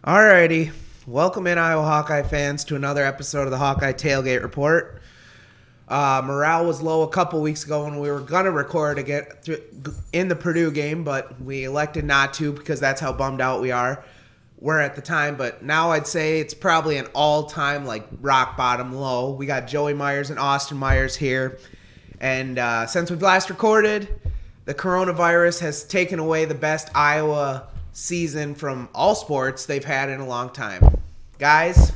Alrighty. Welcome in, Iowa Hawkeye fans, to another episode of the Hawkeye Tailgate Report. Morale was low a couple weeks ago when we were going to record in the Purdue game, but we elected not to because that's how bummed out we're at the time. But now I'd say it's probably an all-time rock bottom low. We got Joey Myers and Austin Myers here. And since we've last recorded, the coronavirus has taken away the best Iowa season from all sports they've had in a long time. Guys,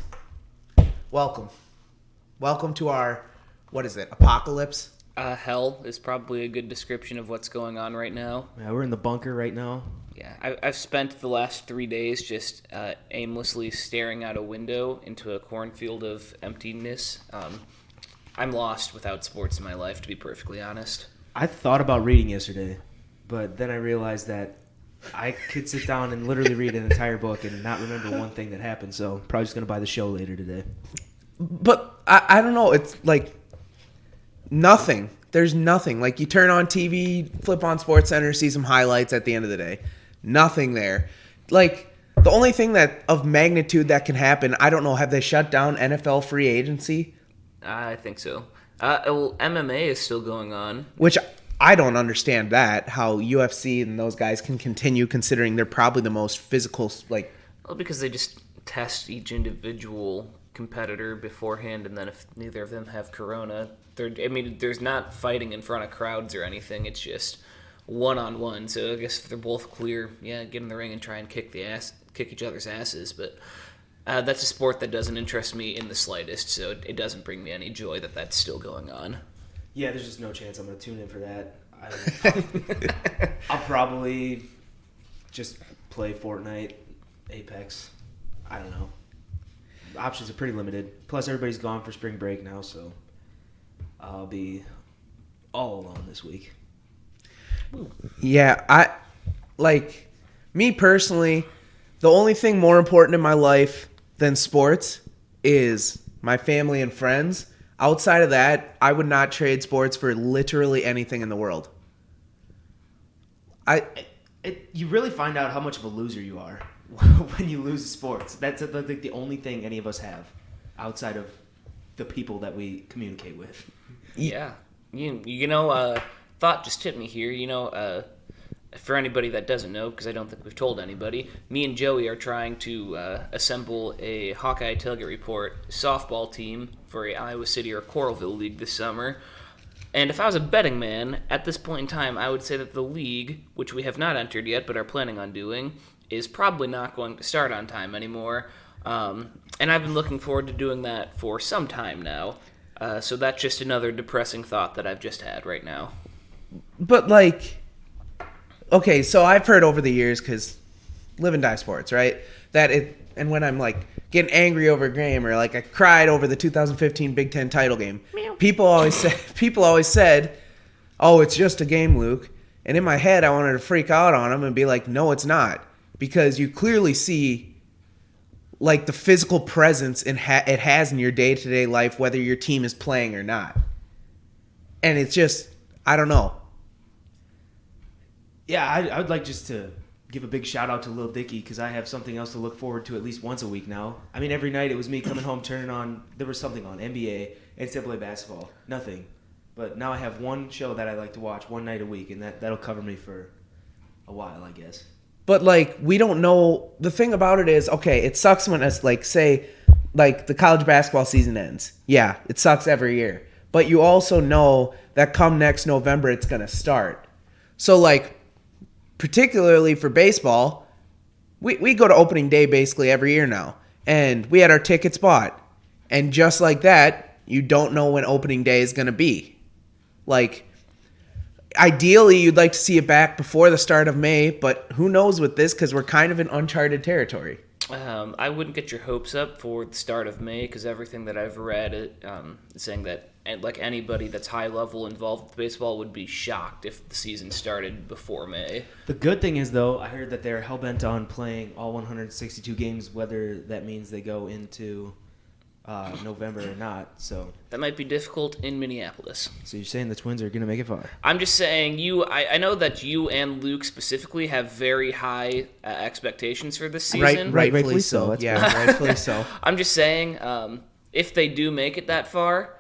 welcome. Welcome to our, apocalypse? Hell is probably a good description of what's going on right now. Yeah, we're in the bunker right now. Yeah, I've spent the last 3 days just aimlessly staring out a window into a cornfield of emptiness. I'm lost without sports in my life, to be perfectly honest. I thought about reading yesterday, but then I realized that I could sit down and literally read an entire book and not remember one thing that happened, so probably just going to buy the show later today. But I don't know. It's nothing. There's nothing. You turn on TV, flip on SportsCenter, see some highlights at the end of the day. Nothing there. The only thing that of magnitude that can happen, I don't know, have they shut down NFL free agency? I think so. Well, MMA is still going on. Which I don't understand how UFC and those guys can continue considering they're probably the most physical, Well, because they just test each individual competitor beforehand, and then if neither of them have corona, there's not fighting in front of crowds or anything. It's just one-on-one. So I guess if they're both clear, get in the ring and try and kick each other's asses. But that's a sport that doesn't interest me in the slightest, so it doesn't bring me any joy that that's still going on. Yeah, there's just no chance I'm going to tune in for that. I'll probably just play Fortnite, Apex. I don't know. Options are pretty limited. Plus, everybody's gone for spring break now, so I'll be all alone this week. Yeah, me personally, the only thing more important in my life than sports is my family and friends. Outside of that, I would not trade sports for literally anything in the world. You really find out how much of a loser you are when you lose sports. That's the only thing any of us have outside of the people that we communicate with. Yeah. Thought just hit me here. For anybody that doesn't know, because I don't think we've told anybody, me and Joey are trying to assemble a Hawkeye Tailgate Report softball team for a Iowa City or Coralville league this summer. And if I was a betting man, at this point in time, I would say that the league, which we have not entered yet but are planning on doing, is probably not going to start on time anymore. And I've been looking forward to doing that for some time now. So that's just another depressing thought that I've just had right now. But okay, so I've heard over the years, because live and die sports, right? And when I'm getting angry over a game, or I cried over the 2015 Big Ten title game, people always said, "Oh, it's just a game, Luke." And in my head, I wanted to freak out on them and be like, "No, it's not," because you clearly see the physical presence it has in your day-to-day life, whether your team is playing or not. And it's just, I don't know. Yeah, I would like just to give a big shout-out to Lil Dicky because I have something else to look forward to at least once a week now. I mean, every night it was me coming home, turning on, there was something on, NBA, NCAA basketball, nothing. But now I have one show that I like to watch one night a week, and that'll cover me for a while, I guess. But, we don't know. The thing about it is, okay, it sucks when it's, say, the college basketball season ends. Yeah, it sucks every year. But you also know that come next November, it's going to start. So, particularly for baseball, we go to opening day basically every year now. And we had our tickets bought. And just like that, you don't know when opening day is going to be. Ideally, you'd like to see it back before the start of May, but who knows with this because we're kind of in uncharted territory. I wouldn't get your hopes up for the start of May because everything that I've read is saying that anybody that's high level involved with baseball would be shocked if the season started before May. The good thing is, though, I heard that they're hell-bent on playing all 162 games, whether that means they go into November or not. So That might be difficult in Minneapolis. you're saying the Twins are going to make it far? I'm just saying, I know that you and Luke specifically have very high expectations for this season. Rightfully so. That's Yeah, rightfully so. I'm just saying, if they do make it that far,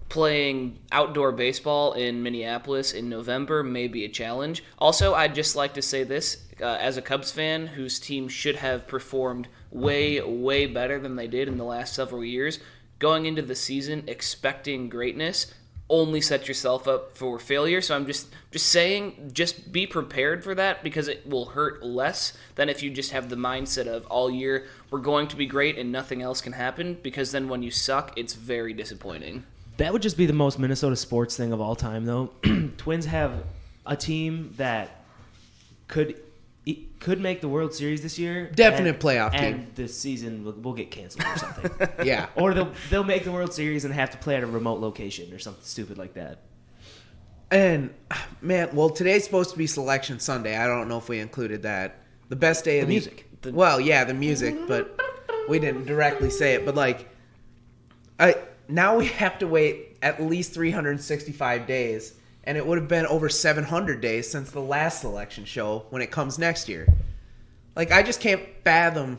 playing outdoor baseball in Minneapolis in November may be a challenge. Also, I'd just like to say this, as a Cubs fan whose team should have performed way, way better than they did in the last several years, going into the season expecting greatness only set yourself up for failure. So I'm just saying, just be prepared for that, because it will hurt less than if you just have the mindset of all year we're going to be great and nothing else can happen, because then when you suck, it's very disappointing. That would just be the most Minnesota sports thing of all time, though. Twins have a team that could make the World Series this year. Definite playoff team. And the season will get canceled or something. Yeah. Or they'll make the World Series and have to play at a remote location or something stupid like that. And, man, well, today's supposed to be Selection Sunday. I don't know if we included that. The best day of the music. Well, yeah, the music, but we didn't directly say it. But, like, now we have to wait at least 365 days, and it would have been over 700 days since the last selection show when it comes next year. Like, I just can't fathom.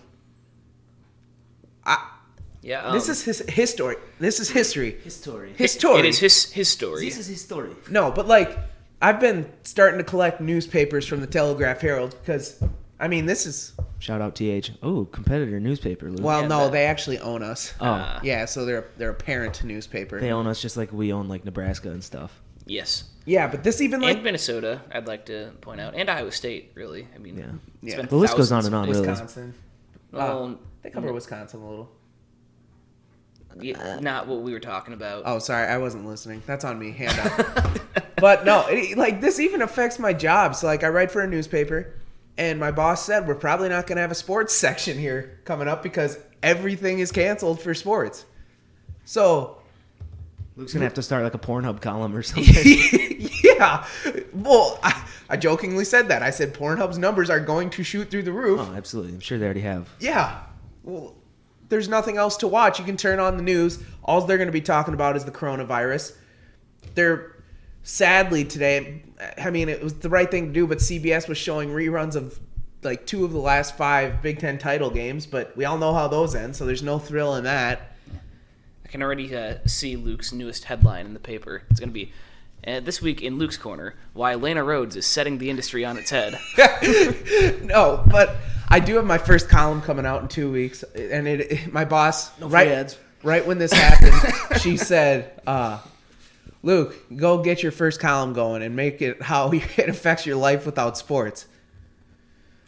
This is history. This is history. History. It is his story. This is his story. No, but, like, I've been starting to collect newspapers from the Telegraph Herald because, I mean, this is... Shout out TH. Oh, competitor newspaper, Luke. Well, Yeah, no, they actually own us. Oh. Yeah, so they're a parent newspaper. They own us just like we own, like, Nebraska and stuff. Yes. Yeah, but this even, like... And Minnesota, I'd like to point out. And Iowa State, really. I mean, Yeah. it's Yeah. been The list goes on thousands and on, of- really. Wisconsin. Well, They cover Wisconsin a little. yeah, not what we were talking about. Oh, sorry, I wasn't listening. That's on me. Hand up. But no, like this even affects my job. So like I write for a newspaper, and my boss said we're probably not going to have a sports section here coming up because everything is canceled for sports. So Luke's going to have to start like a Pornhub column or something. yeah, well, I jokingly said that. I said Pornhub's numbers are going to shoot through the roof. Oh, absolutely. I'm sure they already have. Yeah. Well, there's nothing else to watch. You can turn on the news. All they're going to be talking about is the coronavirus. They're sadly today, I mean, it was the right thing to do, but CBS was showing reruns of like 2 of the last 5 Big Ten title games, but we all know how those end, so there's no thrill in that. I can already see Luke's newest headline in the paper. It's going to be, this week in Luke's Corner, why Lana Rhodes is setting the industry on its head. No, but I do have my first column coming out in 2 weeks, and my boss, No free ads. right when this happened, she said, Luke, go get your first column going and make it how it affects your life without sports.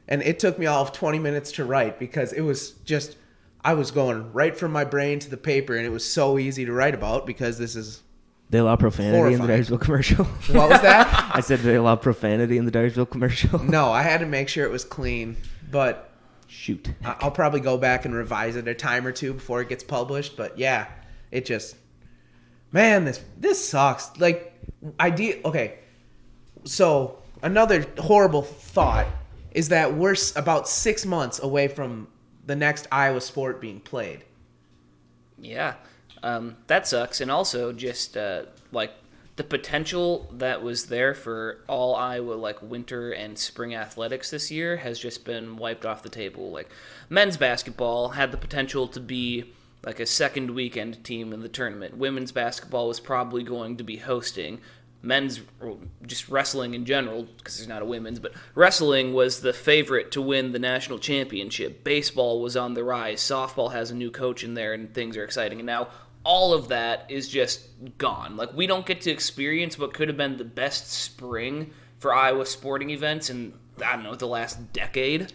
And it took me all of 20 minutes to write because it was just, I was going right from my brain to the paper, and it was so easy to write about because this is... They allow profanity in the Horrifying. Dyersville commercial. What was that? I said they allow profanity in the Dyersville commercial. No, I had to make sure it was clean, but Shoot. I'll probably go back and revise it a time or two before it gets published. But yeah, it just... Man, this sucks. Like, okay, so another horrible thought is that we're about 6 months away from the next Iowa sport being played. Yeah, that sucks. And also just like the potential that was there for all Iowa like winter and spring athletics this year has just been wiped off the table. Like men's basketball had the potential to be like a second weekend team in the tournament. Women's basketball was probably going to be hosting. Men's, or just wrestling in general, because there's not a women's, but wrestling was the favorite to win the national championship. Baseball was on the rise. Softball has a new coach in there, and things are exciting. And now all of that is just gone. Like, we don't get to experience what could have been the best spring for Iowa sporting events in, I don't know, the last decade.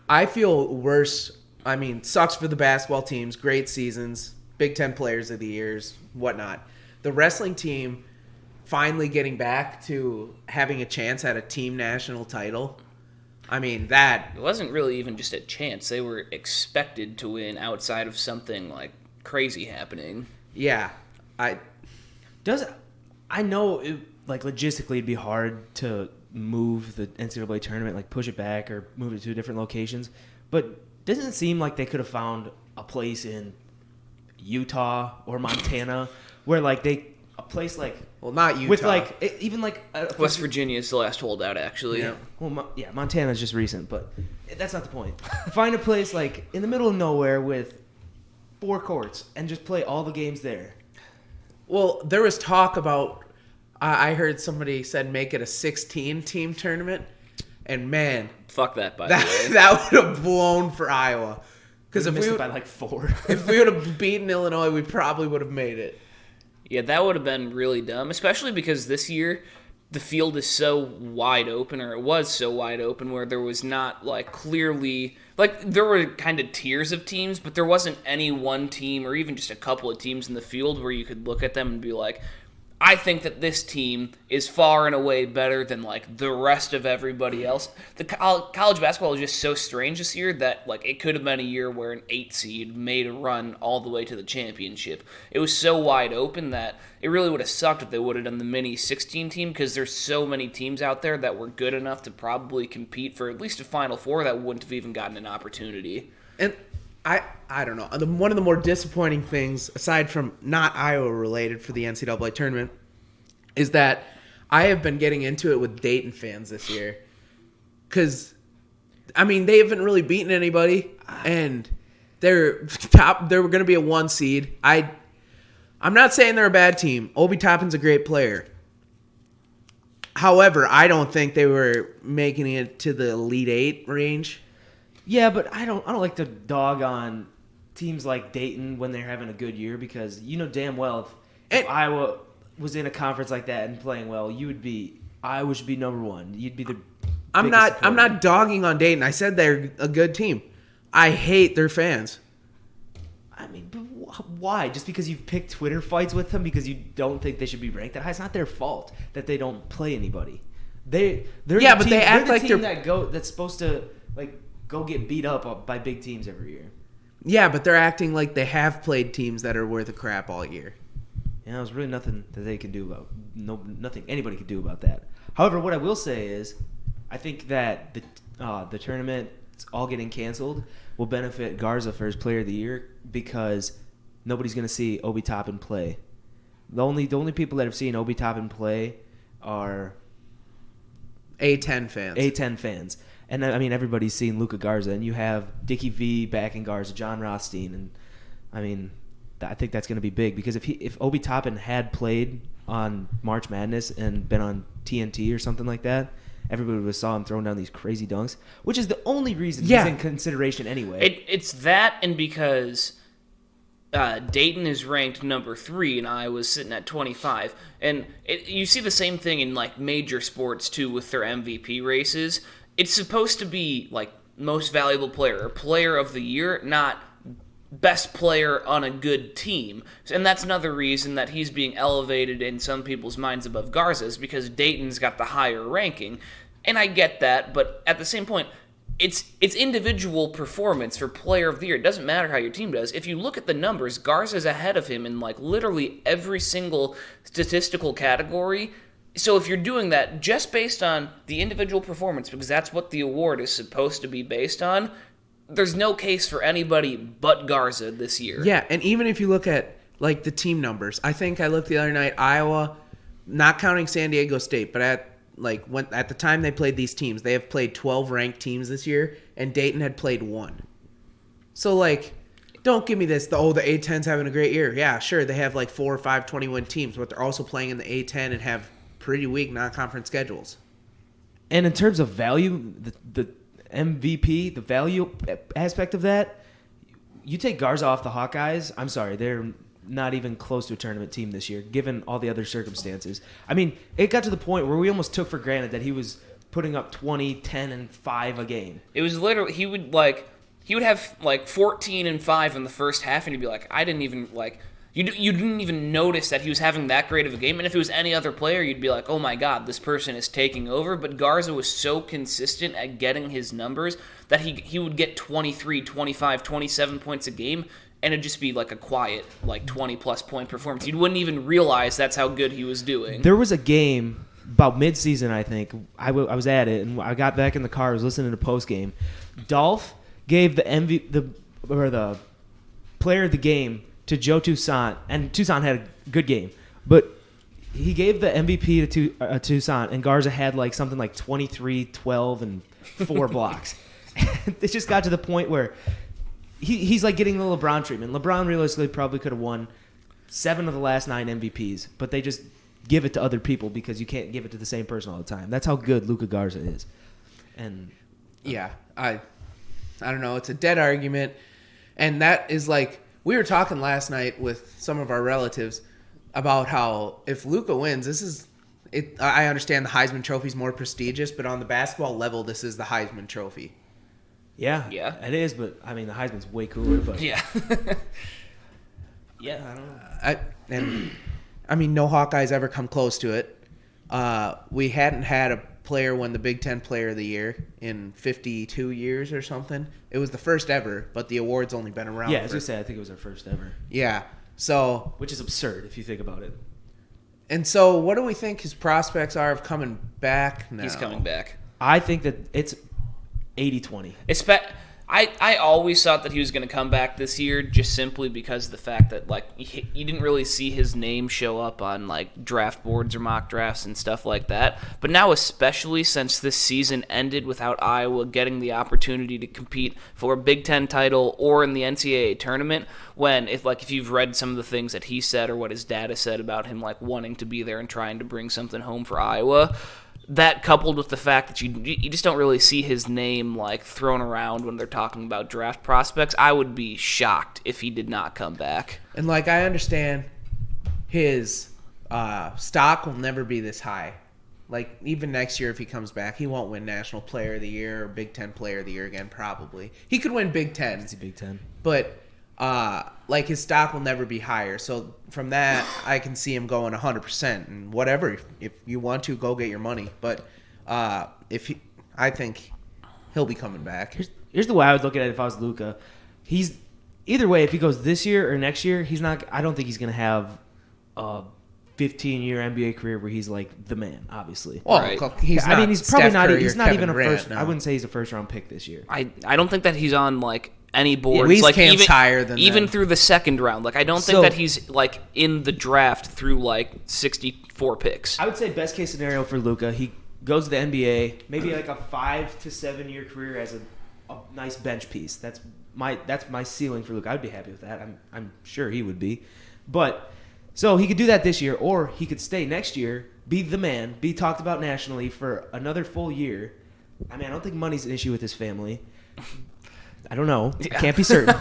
I feel worse. I mean, sucks for the basketball teams. Great seasons. Big Ten players of the years, whatnot. The wrestling team finally getting back to having a chance at a team national title. I mean, that... It wasn't really even just a chance. They were expected to win outside of something, like, crazy happening. Yeah. I know, like, logistically it'd be hard to move the NCAA tournament, like, push it back or move it to different locations. But doesn't it seem like they could have found a place in Utah or Montana, where like a place like not Utah. with like even like West Virginia is the last holdout, actually. Yeah. Well, Montana's just recent, but that's not the point. Find a place like in the middle of nowhere with 4 courts and just play all the games there. Well, there was talk about. I heard somebody said make it a 16-team tournament, and man, fuck that. By the way, that would have blown for Iowa. Because if missed we it by like 4, if we would have beaten Illinois, we probably would have made it. yeah, that would have been really dumb, especially because this year the field is so wide open, or it was so wide open, where there was not like clearly like there were kind of tiers of teams, but there wasn't any one team or even just a couple of teams in the field where you could look at them and be like, I think that this team is far and away better than like the rest of everybody else. The college basketball is just so strange this year that like it could have been a year where an 8 seed made a run all the way to the championship. It was so wide open that it really would have sucked if they would have done the mini 16 team, because there's so many teams out there that were good enough to probably compete for at least a Final Four that wouldn't have even gotten an opportunity. And I don't know. One of the more disappointing things, aside from not Iowa related for the NCAA tournament, is that I have been getting into it with Dayton fans this year. Because, I mean, they haven't really beaten anybody, and they're top. They're going to be a 1 seed. I'm not saying they're a bad team. Obi Toppin's a great player. However, I don't think they were making it to the Elite 8 range. Yeah, but I don't like to dog on teams like Dayton when they're having a good year, because you know damn well if Iowa was in a conference like that and playing well, Iowa should be number 1. You'd be the I'm not dogging on Dayton. I said they're a good team. I hate their fans. I mean, but why? Just because you've picked Twitter fights with them because you don't think they should be ranked that high? It's not their fault that they don't play anybody. They're they act like they're that's supposed to like go get beat up by big teams every year. Yeah, but they're acting like they have played teams that are worth a crap all year. Yeah, there's really nothing that they can do about nothing anybody can do about that. However, what I will say is, I think that the tournament all getting canceled will benefit Garza for his Player of the Year, because nobody's going to see Obi Toppin play. The only people that have seen Obi Toppin play are A10 fans. And I mean, everybody's seen Luka Garza, and you have Dickie V backing Garza, John Rothstein, and I mean, I think that's going to be big, because if Obi Toppin had played on March Madness and been on TNT or something like that, everybody would have saw him throwing down these crazy dunks, which is the only reason he's in consideration anyway. It's that, and because Dayton is ranked number 3 and Iowa's sitting at 25, and you see the same thing in like major sports too with their MVP races. It's supposed to be like most valuable player or player of the year, not best player on a good team. And that's another reason that he's being elevated in some people's minds above Garza's, because Dayton's got the higher ranking. And I get that, but at the same point, it's individual performance for player of the year. It doesn't matter how your team does. If you look at the numbers, Garza's ahead of him in like literally every single statistical category. So if you're doing that just based on the individual performance, because that's what the award is supposed to be based on, there's no case for anybody but Garza this year. Yeah, and even if you look at like the team numbers, I think I looked the other night, Iowa, not counting San Diego State, but at the time they played these teams, they have played 12 ranked teams this year, and Dayton had played 1. So like, don't give me this, the A10's having a great year. Yeah, sure, they have like 4 or 5 20-win teams, but they're also playing in the A10 and have pretty weak non-conference schedules. And in terms of value, the MVP, the value aspect of that, you take Garza off the Hawkeyes, I'm sorry, they're not even close to a tournament team this year, given all the other circumstances. I mean, it got to the point where we almost took for granted that he was putting up 20, 10, and 5 a game. It was literally, he would have like 14 and 5 in the first half, and he'd be like, I didn't even like. You didn't even notice that he was having that great of a game. And if it was any other player, you'd be like, oh my God, this person is taking over. But Garza was so consistent at getting his numbers that he would get 23, 25, 27 points a game, and it'd just be like a quiet, like 20-plus point performance. You wouldn't even realize that's how good he was doing. There was a game about mid-season, I think. I was at it, and I got back in the car. I was listening to post-game. Dolph gave the player of the game to Joe Toussaint, and Toussaint had a good game, but he gave the MVP to Toussaint, and Garza had like something like 23, 12, and 4 blocks. It just got to the point where he's like getting the LeBron treatment. LeBron realistically probably could have won 7 of the last 9 MVPs, but they just give it to other people because you can't give it to the same person all the time. That's how good Luka Garza is. And yeah, I don't know. It's a dead argument, and that is like we were talking last night with some of our relatives about how if Luka wins, this is it. I understand the Heisman Trophy is more prestigious, but on the basketball level, this is the Heisman Trophy. Yeah, it is. But I mean, the Heisman's way cooler. But Yeah. yeah, I don't know. I mean, no Hawkeyes ever come close to it. We hadn't had a player win the Big Ten Player of the Year in 52 years or something. It was the first ever, but the award's only been around. Yeah, as you said, I think it was our first ever. Yeah, so which is absurd if you think about it. And so, what do we think his prospects are of coming back now? He's coming back. I think that it's 80-20. I always thought that he was going to come back this year just simply because of the fact that like you didn't really see his name show up on like draft boards or mock drafts and stuff like that. But now, especially since this season ended without Iowa getting the opportunity to compete for a Big Ten title or in the NCAA tournament, if you've read some of the things that he said or what his dad has said about him like wanting to be there and trying to bring something home for Iowa. That coupled with the fact that you just don't really see his name like thrown around when they're talking about draft prospects, I would be shocked if he did not come back. And like I understand, his stock will never be this high. Like even next year, if he comes back, he won't win National Player of the Year or Big Ten Player of the Year again. Probably he could win Big Ten. It's a Big Ten, but like his stock will never be higher. So from that, I can see him going 100% and whatever. If you want to, go get your money. But I think he'll be coming back. Here's the way I would look at it if I was Luka. He's either way. If he goes this year or next year, he's not. I don't think he's going to have a 15-year NBA career where he's like the man. Obviously, well, right. He's probably Steph not. He's not even a Durant first. now. I wouldn't say he's a first-round pick this year. I don't think that he's on like any boards. At least like Cam's higher than even them. through the second round. Like I don't think that he's like in the draft through like 64 picks. I would say best case scenario for Luka, he goes to the NBA, maybe like a 5 to 7 year career as a nice bench piece. That's my ceiling for Luka. I'd be happy with that. I'm sure he would be. But so he could do that this year, or he could stay next year, be the man, be talked about nationally for another full year. I mean, I don't think money's an issue with his family. I don't know. I can't be certain.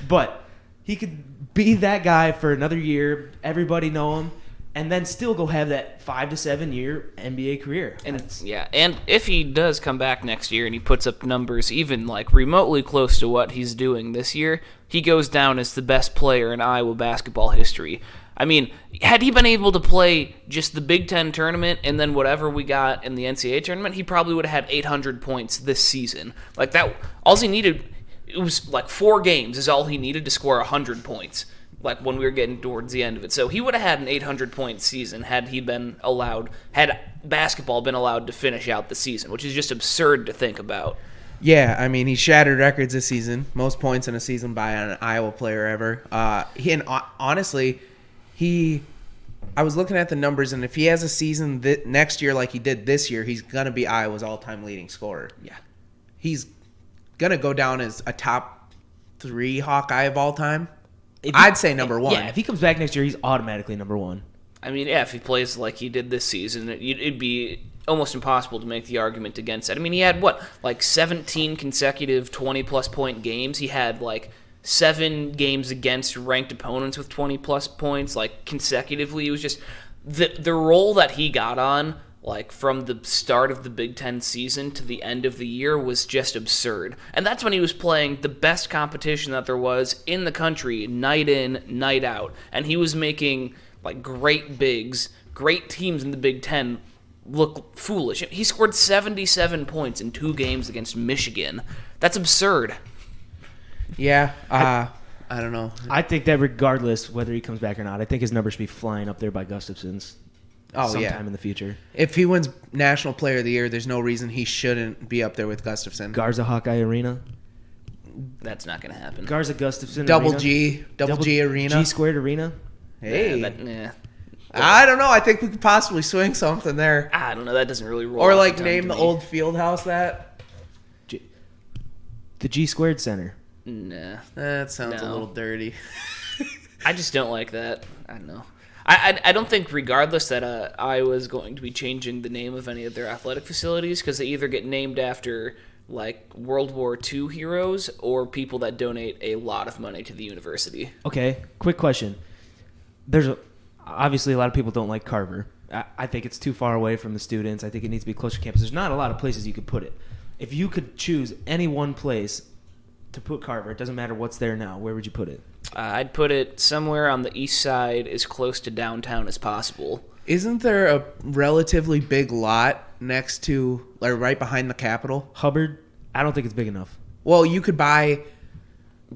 But he could be that guy for another year. Everybody know him. And then still go have that 5 to 7 year NBA career. And if he does come back next year and he puts up numbers even like remotely close to what he's doing this year, he goes down as the best player in Iowa basketball history. I mean, had he been able to play just the Big Ten tournament and then whatever we got in the NCAA tournament, he probably would have had 800 points this season. Like that, all he needed, it was like 4 games is all he needed to score 100 points. Like when we were getting towards the end of it. So he would have had an 800-point season had basketball been allowed to finish out the season, which is just absurd to think about. Yeah, I mean, he shattered records this season. Most points in a season by an Iowa player ever. Honestly, I was looking at the numbers, and if he has a season next year like he did this year, he's going to be Iowa's all-time leading scorer. Yeah. He's going to go down as a top 3 Hawkeye of all time. I'd say number 1. Yeah, if he comes back next year, he's automatically number 1. I mean, yeah, if he plays like he did this season, it'd be almost impossible to make the argument against that. I mean, he had, 17 consecutive 20-plus point games. He had, 7 games against ranked opponents with 20-plus points, consecutively. It was just the role that he got on, from the start of the Big Ten season to the end of the year was just absurd. And that's when he was playing the best competition that there was in the country, night in, night out. And he was making, great bigs, great teams in the Big Ten look foolish. He scored 77 points in 2 games against Michigan. That's absurd. Yeah, I don't know. I think that regardless whether he comes back or not, I think his numbers should be flying up there by Gustafson's sometime in the future. If he wins National Player of the Year, there's no reason he shouldn't be up there with Gustafson. Garza Hawkeye Arena. That's not going to happen. Garza Gustafson Double Arena. G Arena. G squared arena. Hey, Yeah. I don't know. I think we could possibly swing something there, I don't know. That doesn't really roll. or off like tongue name to the me. old field house that. The G squared center. Nah. That sounds a No. little dirty. I just don't like that. I don't know. I don't think, regardless, that Iowa's going to be changing the name of any of their athletic facilities because they either get named after like World War II heroes or people that donate a lot of money to the university. Okay, quick question. Obviously a lot of people don't like Carver. I think it's too far away from the students. I think it needs to be closer to campus. There's not a lot of places you could put it. If you could choose any one place to put Carver, it doesn't matter what's there now, where would you put it? I'd put it somewhere on the east side as close to downtown as possible. Isn't there a relatively big lot next to, or right behind the Capitol? Hubbard, I don't think it's big enough. Well, you could buy.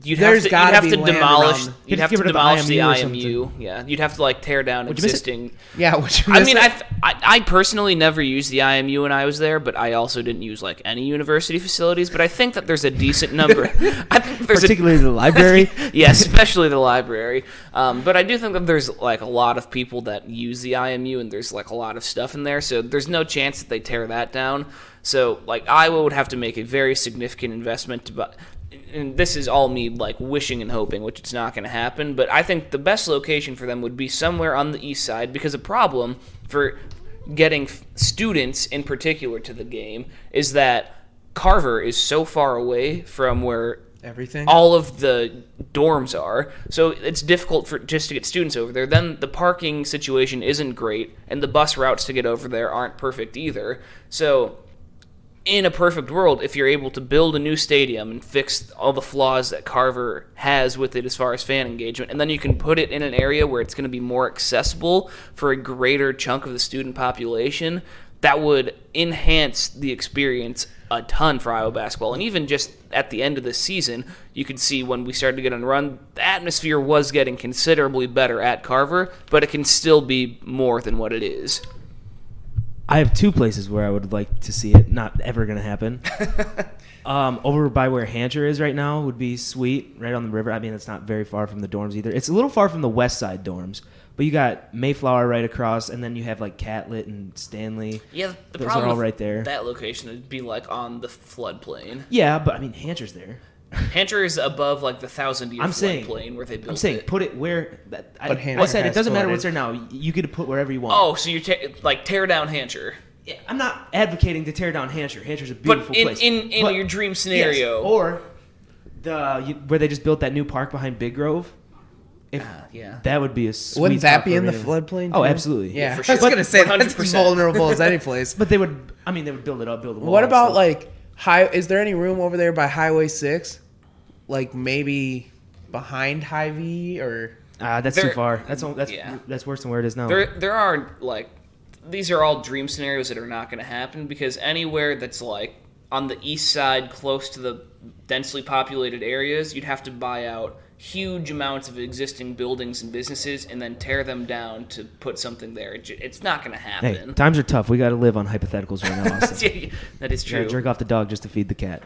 You'd There's have gotta to be land demolish. around- You'd have get to rid of the demolish the IMU or IMU. Yeah, you'd have to like tear down Would you miss it? existing. Yeah, which I mean, I personally never used the IMU when I was there, but I also didn't use like any university facilities. But I think that there's a decent number. I think there's Particularly the library. yeah, especially the library. But I do think that there's like a lot of people that use the IMU, and there's like a lot of stuff in there. So there's no chance that they tear that down. So like Iowa would have to make a very significant investment to buy. And this is all me like wishing and hoping, which it's not going to happen. But I think the best location for them would be somewhere on the east side, because a problem for getting students in particular to the game is that Carver is so far away from where everything. all of the dorms are, so it's difficult for just to get students over there. Then the parking situation isn't great, and the bus routes to get over there aren't perfect either. So in a perfect world, if you're able to build a new stadium and fix all the flaws that Carver has with it as far as fan engagement, and then you can put it in an area where it's going to be more accessible for a greater chunk of the student population, that would enhance the experience a ton for Iowa basketball. And even just at the end of the season, you could see when we started to get on a run, the atmosphere was getting considerably better at Carver, but it can still be more than what it is. I have two places where I would like to see it. Not ever going to happen. Over by where Hancher is right now would be sweet, right on the river. I mean, it's not very far from the dorms either. It's a little far from the west side dorms, but you got Mayflower right across, and then you have like Catlett and Stanley. Yeah, the Those problem are all with right there. that location would be like on the floodplain. Yeah, but I mean, Hancher's there. Hancher is above like the 1,000-year I'm saying- floodplain where they built I'm saying it. put it where. But Hancher I said it has doesn't matter flooded. what's there now. You get to put wherever you want. Oh, so you're like tear down Hancher. Yeah, I'm not advocating to tear down Hancher. Hancher's a But beautiful in place. in But- your dream scenario, Yes, or where they just built that new park behind Big Grove. If yeah. that would be a sweet Wouldn't that spot be for in the arena. floodplain? Oh, too? absolutely. Yeah, for I sure. was gonna say that's 100%. as vulnerable as any place. But they would build it up, build a wall. What about so- like Is there any room over there by Highway 6? Like maybe behind Hy-Vee or? That's There- too far. yeah. That's worse than where it is now. There are like these are all dream scenarios that are not going to happen, because anywhere that's like on the east side close to the densely populated areas, you'd have to buy out huge amounts of existing buildings and businesses and then tear them down to put something there. It's not going to Hey, happen. times are tough. We got to live on hypotheticals right now. Austin. That is Gotta true. jerk off the dog just to feed the cat.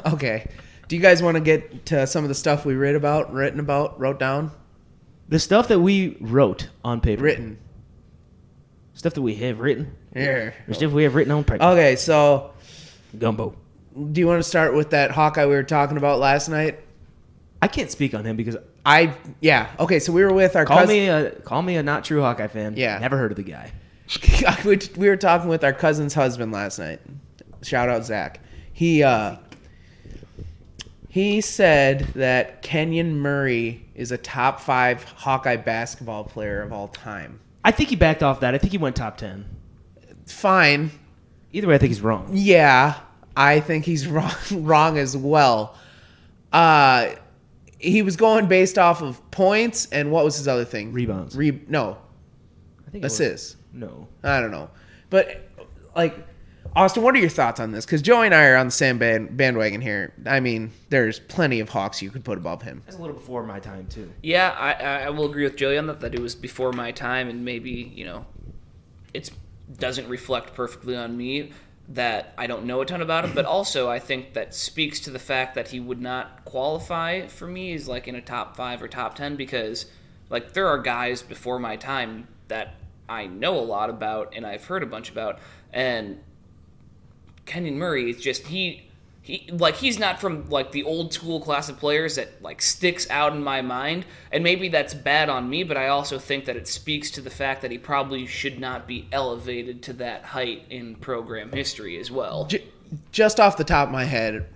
Okay. Do you guys want to get to some of the stuff we wrote down? The stuff that we wrote on paper. Written. Stuff that we have written. Here. The stuff we have written on paper. Okay, so Gumbo. do you want to start with that Hawkeye we were talking about last night? I can't speak on him because Okay, so we were with our call cousin. me a not true Hawkeye fan. Yeah. Never heard of the guy. We were talking with our cousin's husband last night. Shout out Zach. He said that Kenyon Murray is a top 5 Hawkeye basketball player of all time. I think he backed off that. I think he went top 10. Fine. Either way, I think he's wrong. Yeah, I think he's wrong as well. He was going based off of points, and what was his other thing? Rebounds. No, I think it was- assists. No. I don't know. But, like, Austin, what are your thoughts on this? Because Joey and I are on the same bandwagon here. I mean, there's plenty of Hawks you could put above him. That's a little before my time, too. Yeah, I will agree with Joey on that it was before my time, and maybe, it doesn't reflect perfectly on me. that I don't know a ton about him, but also I think that speaks to the fact that he would not qualify for me as like in a top 5 or top 10 because like there are guys before my time that I know a lot about and I've heard a bunch about, and Kenyon Murray is just he's not from like the old school class of players that like sticks out in my mind, and maybe that's bad on me, but I also think that it speaks to the fact that he probably should not be elevated to that height in program history as well. Just off the top of my head,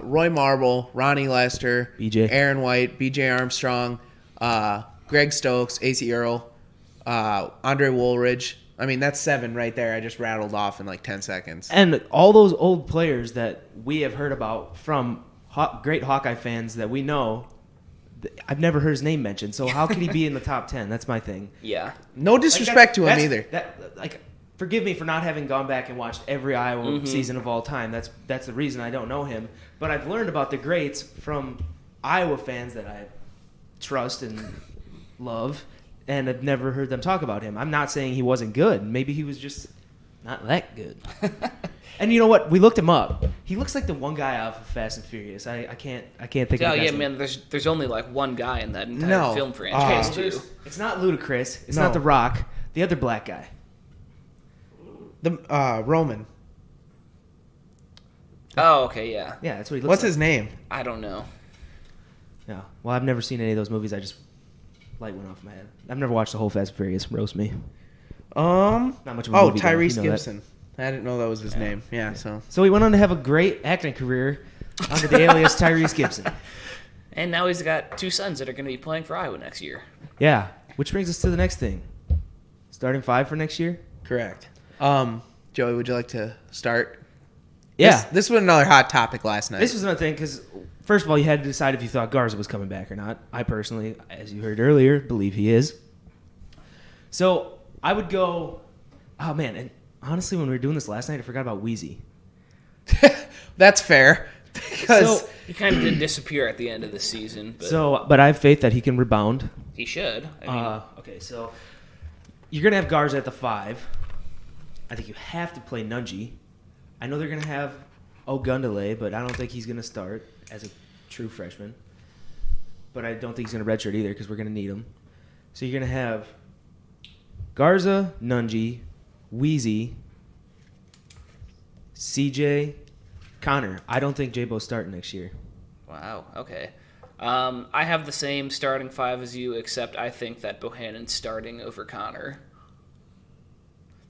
Roy Marble, Ronnie Lester, BJ. Aaron White, BJ Armstrong, Greg Stokes, AC Earl, Andre Woolridge. I mean, that's 7 right there. I just rattled off in like 10 seconds. And all those old players that we have heard about from great Hawkeye fans that we know, I've never heard his name mentioned. So how could he be in the top 10? That's my thing. Yeah. No disrespect to him either. Forgive me for not having gone back and watched every Iowa season of all time. That's the reason I don't know him. But I've learned about the greats from Iowa fans that I trust and love, and I've never heard them talk about him. I'm not saying he wasn't good. Maybe he was just not that good. And you know what? We looked him up. He looks like the one guy off of Fast and Furious. I can't think of the guy's name. Man. There's only like one guy in that entire film franchise too. It's not Ludacris. It's not The Rock. The other black guy. The Roman. Oh, okay, yeah. Yeah, that's what he looks What's like. his name? I don't know. Yeah. Well, I've never seen any of those movies. I just light went off my head. I've never watched the whole Fast and Furious. Roast me. Not much of a movie guy. Tyrese You know Gibson. I didn't know that was his name. Yeah. So he went on to have a great acting career under the alias Tyrese Gibson. And now he's got 2 sons that are going to be playing for Iowa next year. Yeah. Which brings us to the next thing. Starting 5 for next year? Correct. Joey, would you like to start? Yeah. This was another hot topic last night. This was another thing because, first of all, you had to decide if you thought Garza was coming back or not. I personally, as you heard earlier, believe he is. So I would go, oh man, and honestly, when we were doing this last night, I forgot about Wheezy. That's fair. Because He kind of did disappear at the end of the season. But but I have faith that he can rebound. he should. I mean, Okay, so you're going to have Garza at the 5. I think you have to play Nunji. I know they're going to have Ogundele, but I don't think he's going to start as a true freshman. But I don't think he's going to redshirt either because we're going to need him. So you're going to have Garza, Nunji, Wheezy, CJ, Connor. I don't think J-Bo's starting next year. wow, okay. I have the same starting 5 as you, except I think that Bohannon's starting over Connor.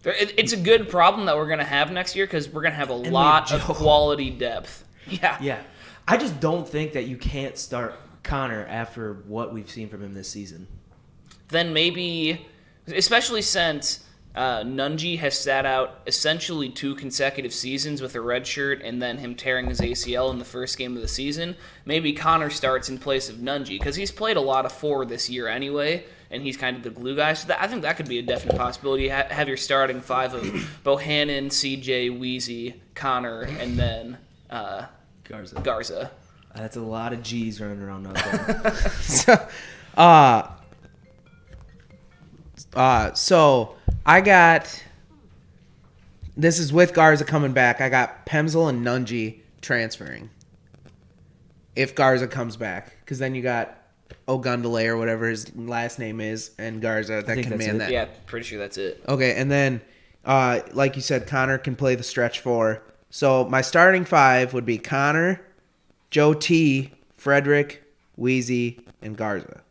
It's a good problem that we're going to have next year because we're going to have a lot of quality depth. Yeah. Yeah. I just don't think that you can't start Connor after what we've seen from him this season. Then maybe, especially since Nunji has sat out essentially 2 consecutive seasons with a red shirt and then him tearing his ACL in the first game of the season, maybe Connor starts in place of Nunji because he's played a lot of 4 this year anyway, and he's kind of the glue guy. So I think that could be a definite possibility. Have your starting 5 of Bohannon, CJ, Wheezy, Connor, and then Garza. That's a lot of G's running around out there. So I got, this is with Garza coming back. I got Pemsel and Nunji transferring if Garza comes back, because then you got Ogundele or whatever his last name is and Garza that can man that. Yeah, pretty sure that's it. Okay, and then like you said, Connor can play the stretch 4. So my starting 5 would be Connor, Joe T, Frederick, Wheezy, and Garza.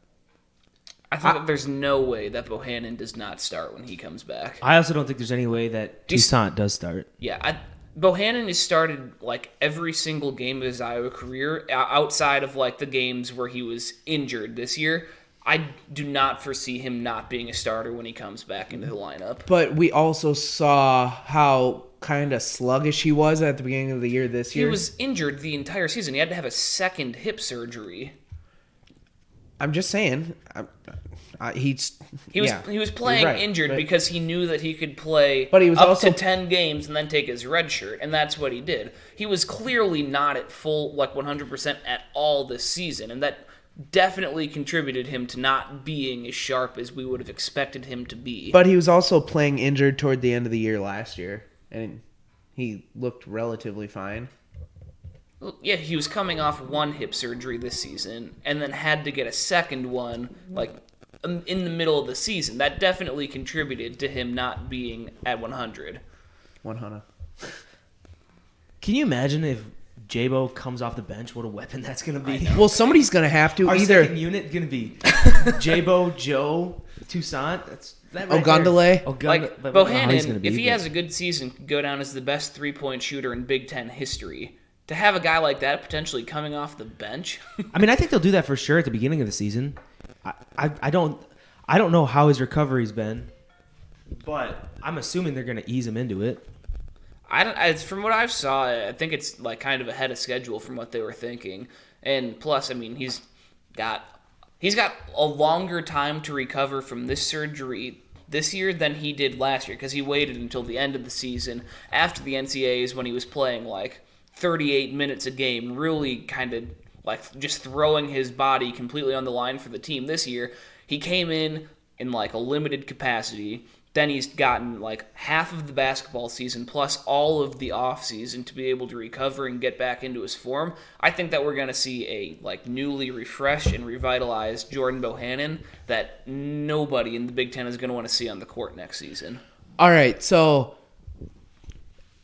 I think that there's no way that Bohannon does not start when he comes back. I also don't think there's any way that Toussaint does start. Yeah, Bohannon has started like every single game of his Iowa career outside of like the games where he was injured this year. I do not foresee him not being a starter when he comes back into the lineup. But we also saw how kind of sluggish he was at the beginning of the year this year. He was injured the entire season. He had to have a second hip surgery. I'm just saying, he was playing injured because he knew that he could play but he was up also to 10 games and then take his red shirt, and that's what he did. He was clearly not at full, like 100% at all this season, and that definitely contributed him to not being as sharp as we would have expected him to be. But he was also playing injured toward the end of the year last year, and he looked relatively fine. Well, yeah, he was coming off one hip surgery this season and then had to get a second one, like, in the middle of the season. That definitely contributed to him not being at 100. 100. Can you imagine if J-Bo comes off the bench, what a weapon that's going to be? Well, somebody's going to have to. Our Either second unit going to be J-Bo, Joe, Toussaint. That's that right Ogundele. there. Like, But I don't know how he's Bohannon, gonna be, if he but- has a good season, could go down as the best three-point shooter in Big Ten history. To have a guy like that potentially coming off the bench, I mean, I think they'll do that for sure at the beginning of the season. I don't know how his recovery's been, but I'm assuming they're going to ease him into it. from what I've saw, I think it's like kind of ahead of schedule from what they were thinking. And plus, I mean, he's got a longer time to recover from this surgery this year than he did last year because he waited until the end of the season after the NCAAs when he was playing like 38 minutes a game, really kind of like just throwing his body completely on the line for the team. This year, he came in like a limited capacity. Then he's gotten like half of the basketball season plus all of the off season to be able to recover and get back into his form. I think that we're going to see a like newly refreshed and revitalized Jordan Bohannon that nobody in the Big Ten is going to want to see on the court next season. All right, so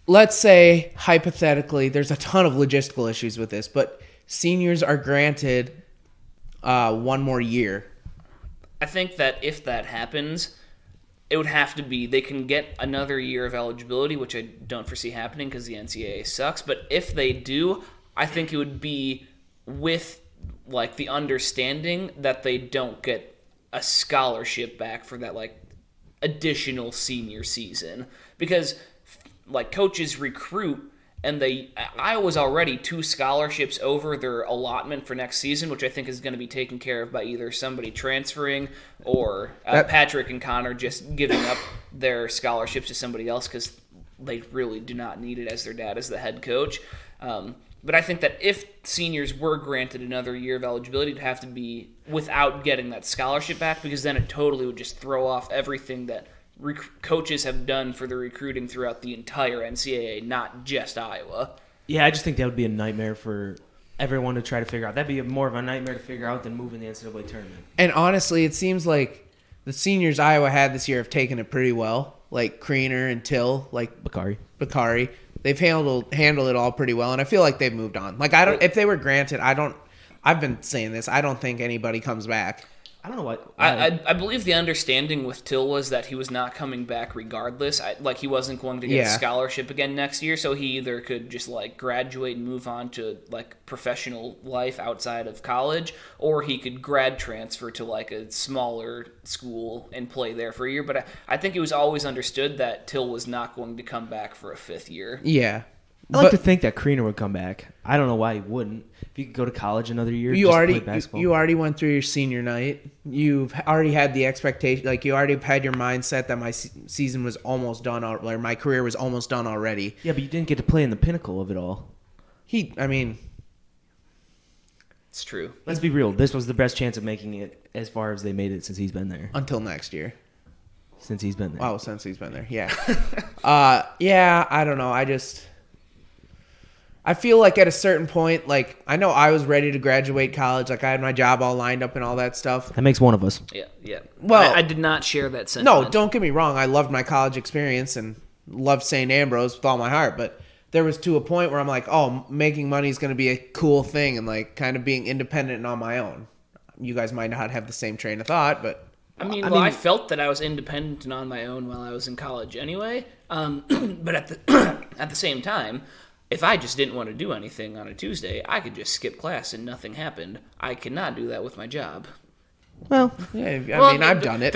let's say, hypothetically, there's a ton of logistical issues with this, but seniors are granted one more year. I think that if that happens, it would have to be they can get another year of eligibility, which I don't foresee happening because the NCAA sucks. But if they do, I think it would be with like the understanding that they don't get a scholarship back for that like additional senior season because like coaches recruit and Iowa's already 2 scholarships over their allotment for next season, which I think is going to be taken care of by either somebody transferring or Patrick and Connor just giving up their scholarships to somebody else because they really do not need it as their dad is the head coach. But I think that if seniors were granted another year of eligibility, it'd have to be without getting that scholarship back because then it totally would just throw off everything that coaches have done for the recruiting throughout the entire NCAA, not just Iowa. Yeah, I just think that would be a nightmare for everyone to try to figure out. That'd be more of a nightmare to figure out than moving the NCAA tournament. And honestly, it seems like the seniors Iowa had this year have taken it pretty well. Like Kriener and Till, like Bakari. They've handled it all pretty well, and I feel like they've moved on. Like if they were granted, I've been saying this, I don't think anybody comes back. I don't know what. I believe the understanding with Till was that he was not coming back regardless. Like he wasn't going to get a scholarship again next year, so he either could just like graduate and move on to like professional life outside of college, or he could grad transfer to like a smaller school and play there for a year. But I think it was always understood that Till was not going to come back for a 5th year. Yeah. I like to think that Kriener would come back. I don't know why he wouldn't. If you could go to college another year, you play basketball. you already went through your senior night. You've already had the expectation, like you already had your mindset that my season was almost done, or my career was almost done already. Yeah, but you didn't get to play in the pinnacle of it all. It's true. Let's be real. This was the best chance of making it as far as they made it since he's been there. Until next year. Since he's been there. Oh, since he's been there, yeah. Yeah, I don't know. I feel like at a certain point, like, I know I was ready to graduate college. Like, I had my job all lined up and all that stuff. That makes one of us. Yeah. Well, I did not share that sentiment. No, don't get me wrong. I loved my college experience and loved St. Ambrose with all my heart. But there was to a point where I'm like, oh, making money is going to be a cool thing and, like, kind of being independent and on my own. You guys might not have the same train of thought, but... I felt that I was independent and on my own while I was in college anyway. But at the same time... If I just didn't want to do anything on a Tuesday, I could just skip class and nothing happened. I cannot do that with my job. Well, yeah, I've done it.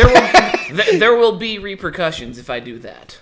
There will be repercussions if I do that.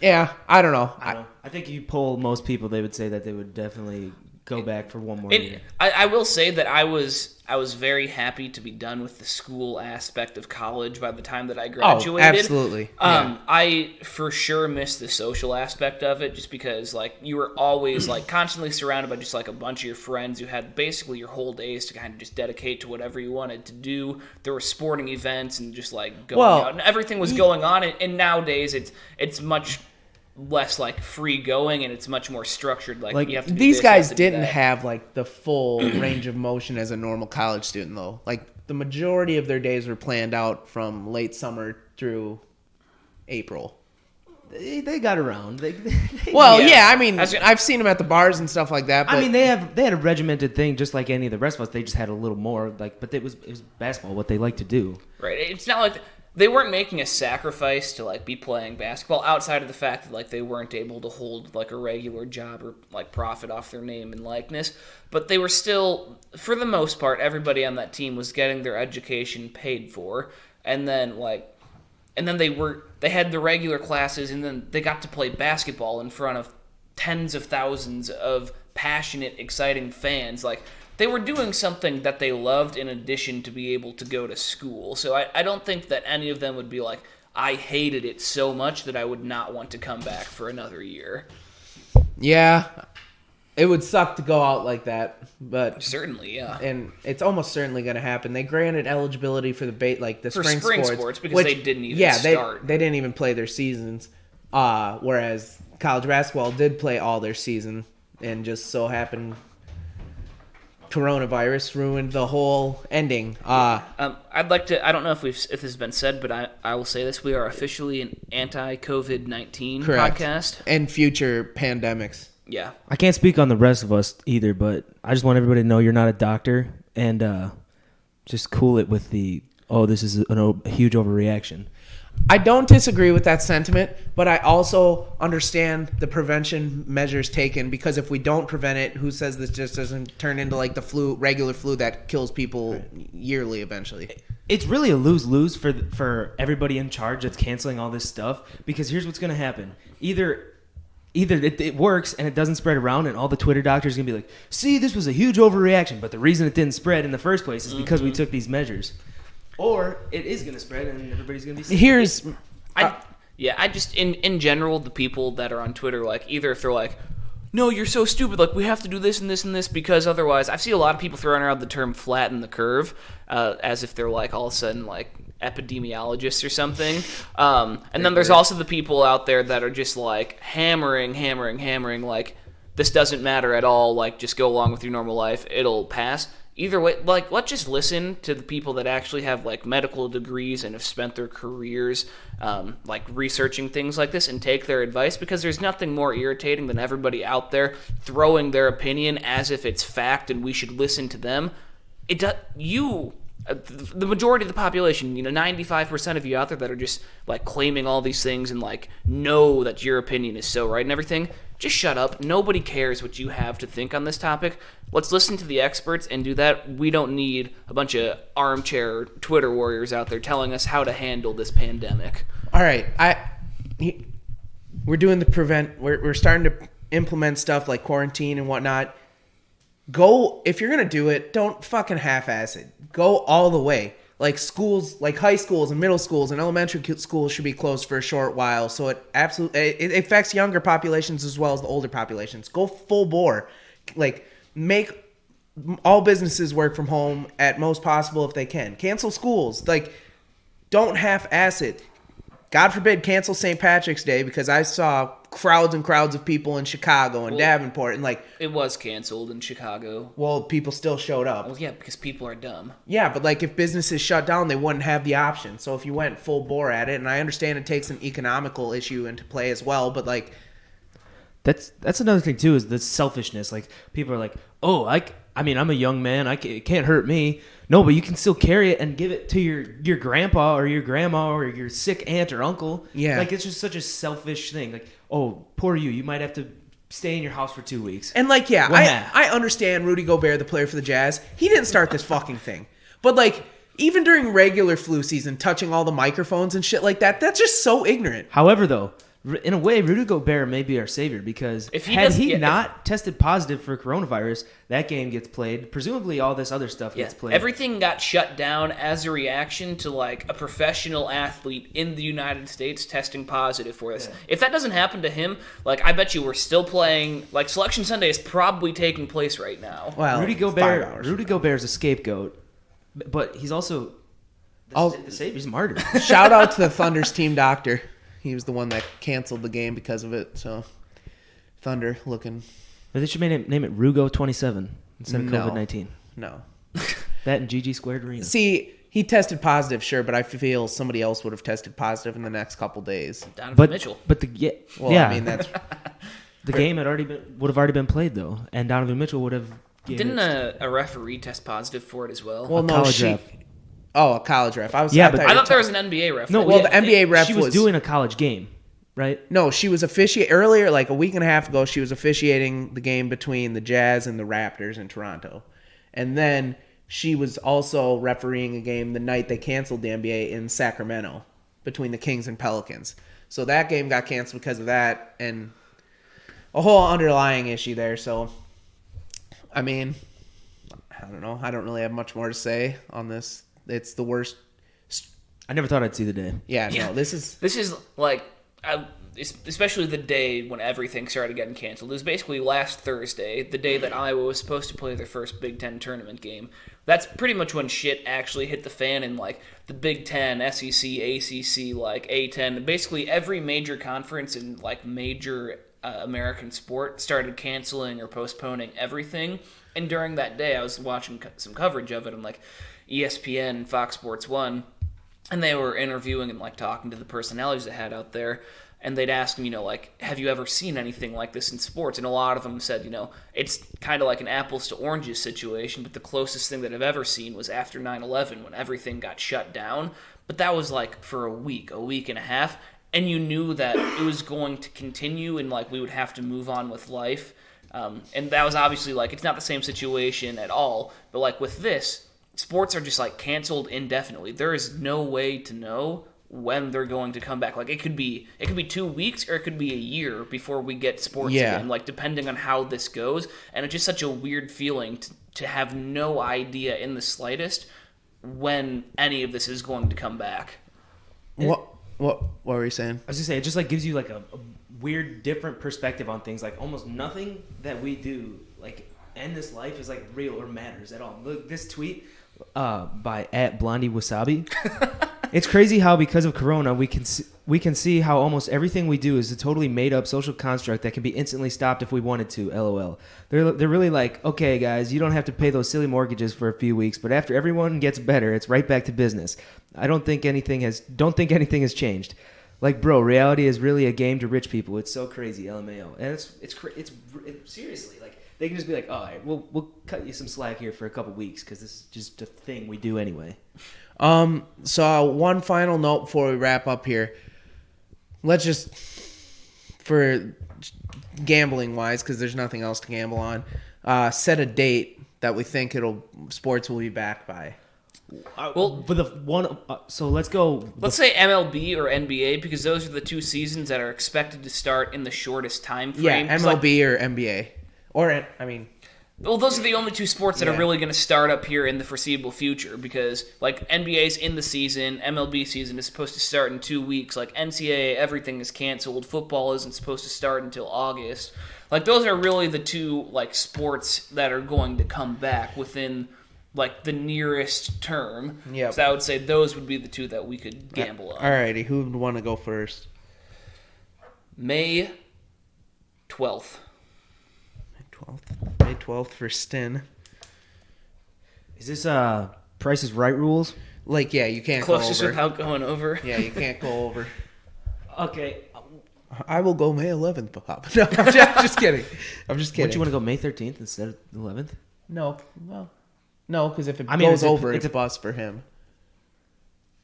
Yeah, I don't know. I think you poll most people, they would say that they would definitely go back for one more year. I will say that I was very happy to be done with the school aspect of college by the time that I graduated. Oh, absolutely. I for sure missed the social aspect of it just because like you were always like constantly surrounded by just like a bunch of your friends. You had basically your whole days to kind of just dedicate to whatever you wanted to do. There were sporting events and just like going out and everything was going on. And nowadays it's much less like free going, and it's much more structured. Like you have to do these this, you have guys to do didn't that. have like the full range of motion as a normal college student, though. Like the majority of their days were planned out from late summer through April. They got around. Well, Yeah. yeah, I mean, I've seen them at the bars and stuff like that. But I mean, they had a regimented thing just like any of the rest of us. They just had a little more. But it was basketball, what they like to do. Right. It's not like they weren't making a sacrifice to like be playing basketball outside of the fact that like they weren't able to hold like a regular job or like profit off their name and likeness. But they were still, for the most part, everybody on that team was getting their education paid for, and then they had the regular classes, and then they got to play basketball in front of tens of thousands of passionate, exciting fans. Like, they were doing something that they loved in addition to be able to go to school. So I don't think that any of them would be like, I hated it so much that I would not want to come back for another year. yeah, it would suck to go out like that. But Certainly, yeah. and it's almost certainly going to happen. They granted eligibility for the the For spring sports because they didn't even start. They didn't even play their seasons. Whereas college basketball did play all their season, and just so happened coronavirus ruined the whole ending. I'd like to. I don't know if this has been said, but I will say this: we are officially an anti-COVID-19 Correct. podcast. And future pandemics. Yeah, I can't speak on the rest of us either, but I just want everybody to know you're not a doctor, and just cool it with this is a huge overreaction. I don't disagree with that sentiment, but I also understand the prevention measures taken, because if we don't prevent it, who says this just doesn't turn into like the regular flu that kills people yearly eventually? It's really a lose-lose for everybody in charge that's canceling all this stuff, because here's what's going to happen. Either it works and it doesn't spread around, and all the Twitter doctors are going to be like, see, this was a huge overreaction, but the reason it didn't spread in the first place is because we took these measures. Or it is going to spread and everybody's going to be sick. I just in general, the people that are on Twitter, like, either if they're like, no, you're so stupid, like, we have to do this and this and this because otherwise, I've seen a lot of people throwing around the term flatten the curve, as if they're like all of a sudden like epidemiologists or something. And then there's also the people out there that are just like hammering, like, this doesn't matter at all, like, just go along with your normal life, it'll pass. Either way, like, let's just listen to the people that actually have, like, medical degrees and have spent their careers, like, researching things like this and take their advice, because there's nothing more irritating than everybody out there throwing their opinion as if it's fact and we should listen to them. The majority of the population, 95% of you out there that are just, like, claiming all these things and, like, know that your opinion is so right and everything, just shut up. Nobody cares what you have to think on this topic. Let's listen to the experts and do that. We don't need a bunch of armchair Twitter warriors out there telling us how to handle this pandemic. All right, we're doing we're starting to implement stuff like quarantine and whatnot. If you're gonna do it, don't fucking half-ass it. Go all the way. Like schools, like high schools and middle schools and elementary schools should be closed for a short while. So it affects younger populations as well as the older populations. Go full bore. Like, make all businesses work from home at most possible if they can. Cancel schools. Like, don't half-ass it. God forbid cancel St. Patrick's Day, because I saw crowds and crowds of people in Chicago and Davenport, and like, it was canceled in Chicago. well, people still showed up. Well, yeah, because people are dumb. Yeah, but like, if businesses shut down, they wouldn't have the option. So if you went full bore at it, and I understand it takes an economical issue into play as well, but like, That's another thing too, is the selfishness. Like, people are like, oh, I mean, I'm a young man. It can't hurt me. No, but you can still carry it and give it to your grandpa or your grandma or your sick aunt or uncle. Yeah. Like, it's just such a selfish thing. Like, oh, poor you. You might have to stay in your house for 2 weeks. and like, yeah, Well, I understand Rudy Gobert, the player for the Jazz. He didn't start this fucking thing. But like, even during regular flu season, touching all the microphones and shit like that, that's just so ignorant. However, though, in a way, Rudy Gobert may be our savior, because If he had doesn't he get- not tested positive for coronavirus, that game gets played. Presumably, all this other stuff gets played. Everything got shut down as a reaction to, like, a professional athlete in the United States testing positive for this. Yeah. If that doesn't happen to him, like, I bet you we're still playing. Like, Selection Sunday is probably taking place right now. Well, Rudy 5 Gobert. hours. Rudy Gobert is a scapegoat, but he's also the savior. He's a martyr. Shout out to the Thunder's team doctor. He was the one that canceled the game because of it. So Thunder looking. But they should name it Rugo 27 instead of COVID-19. No. That and GG Squared Arena. See, he tested positive, sure, but I feel somebody else would have tested positive in the next couple days. Donovan Mitchell. But I mean, that's the game would have already been played though, and Donovan Mitchell would have. Didn't a referee test positive for it as well? Well, no, college ref. Oh, a college ref. I thought there was an NBA ref. No, well, the NBA ref she was doing a college game, right? No, she was officiating earlier, like a week and a half ago. She was officiating the game between the Jazz and the Raptors in Toronto, and then she was also refereeing a game the night they canceled the NBA in Sacramento between the Kings and Pelicans. So that game got canceled because of that, and a whole underlying issue there. So, I mean, I don't know. I don't really have much more to say on this. It's the worst. I never thought I'd see the day. Yeah, no, this is like, especially the day when everything started getting canceled. It was basically last Thursday, the day that Iowa was supposed to play their first Big Ten tournament game. That's pretty much when shit actually hit the fan in, like, the Big Ten, SEC, ACC, like, A10. Basically every major conference in, like, major American sport started canceling or postponing everything. And during that day, I was watching some coverage of it on, like, ESPN and Fox Sports 1, and they were interviewing and, like, talking to the personalities they had out there. And they'd ask them, like, have you ever seen anything like this in sports? And a lot of them said, it's kind of like an apples to oranges situation, but the closest thing that I've ever seen was after 9/11 when everything got shut down. But that was, like, for a week and a half, and you knew that it was going to continue and, like, we would have to move on with life. And that was obviously, like, it's not the same situation at all, but, like, with this, sports are just, like, canceled indefinitely. There is no way to know when they're going to come back. Like, it could be 2 weeks or it could be a year before we get sports again, like, depending on how this goes. And it's just such a weird feeling to have no idea in the slightest when any of this is going to come back. What were you saying? I was gonna say, it just, like, gives you, like, a weird different perspective on things. Like, almost nothing that we do, like, in this life is, like, real or matters at all. Look, this tweet by @BlondieWasabi. It's crazy how, because of Corona, we can see how almost everything we do is a totally made up social construct that can be instantly stopped if we wanted to. LOL. They're really like, okay, guys, you don't have to pay those silly mortgages for a few weeks, but after everyone gets better, it's right back to business. I don't think anything has changed. Like, bro, reality is really a game to rich people. It's so crazy, LMAO. And it's seriously, like, they can just be like, all right, we'll cut you some slack here for a couple weeks because this is just a thing we do anyway. So one final note before we wrap up here. Let's just, for gambling wise, because there's nothing else to gamble on, set a date that we think sports will be back by. Well, for the one, so let's go. Let's say MLB or NBA, because those are the two seasons that are expected to start in the shortest time frame. Yeah, MLB or NBA, well, those are the only two sports that are really going to start up here in the foreseeable future, because, like, NBA's in the season, MLB season is supposed to start in 2 weeks, like, NCAA, everything is canceled, football isn't supposed to start until August. Like, those are really the two, like, sports that are going to come back within, like, the nearest term. Yep. So I would say those would be the two that we could gamble on. Alrighty, who would want to go first? May 12th. May 12th for Stin. Is this Price is Right rules? Like, yeah, you can't Closest go over. without going over. Yeah, you can't go over. Okay. I will go May 11th, Bob. No, I'm just kidding. I'm just kidding. Would you want to go May 13th instead of the 11th? No, because if it goes over, it's a bust for him.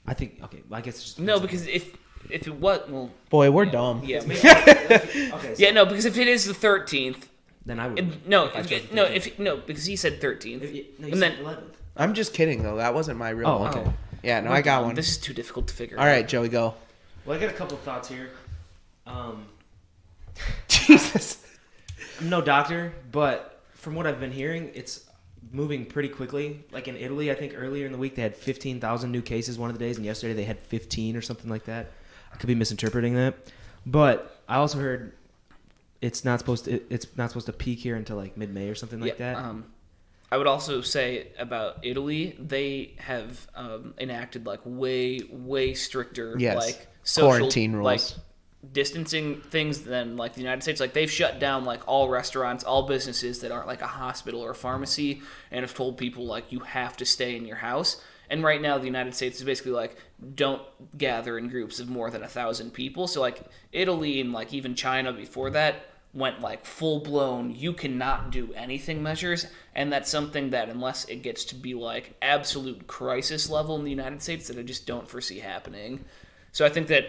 I think, okay, I guess it's just... No, because if it was... Well, boy, we're dumb. Yeah. Okay, so Yeah, no, because if it is the 13th... Then I would... because he said 13th. You said 11th. I'm just kidding, though. That wasn't my real one. Okay. Yeah, no, I got one. This is too difficult to figure out. All right, Joey, go. Well, I got a couple thoughts here. Jesus. I'm no doctor, but from what I've been hearing, it's moving pretty quickly. Like in Italy, I think earlier in the week they had 15,000 new cases one of the days, and yesterday they had 15 or something like that. I could be misinterpreting that, but I also heard it's not supposed to peak here until like mid-May or something like that. I would also say about Italy, they have enacted like way stricter like quarantine rules. like distancing things than like the United States. Like they've shut down like all restaurants, all businesses that aren't like a hospital or a pharmacy, and have told people like you have to stay in your house. And right now the United States is basically like don't gather in groups of more than 1,000 people. So like Italy and like even China before that went like full blown you cannot do anything measures, and that's something that unless it gets to be like absolute crisis level in the United States that I just don't foresee happening. So I think that